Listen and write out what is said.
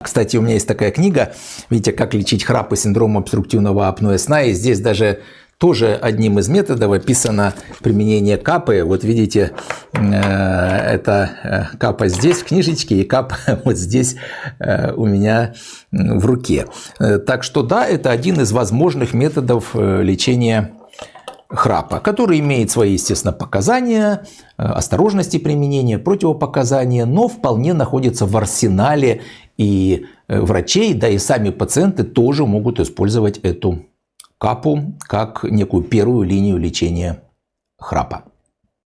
Кстати, у меня есть такая книга, видите, «Как лечить храп и синдром обструктивного апноэ сна», и здесь даже тоже одним из методов описано применение капы. Вот видите, это капа здесь в книжечке и капа вот здесь у меня в руке. Так что да, это один из возможных методов лечения храпа, который имеет свои, естественно, показания, осторожности применения, противопоказания, но вполне находится в арсенале и врачей, да и сами пациенты тоже могут использовать эту капу как некую первую линию лечения храпа.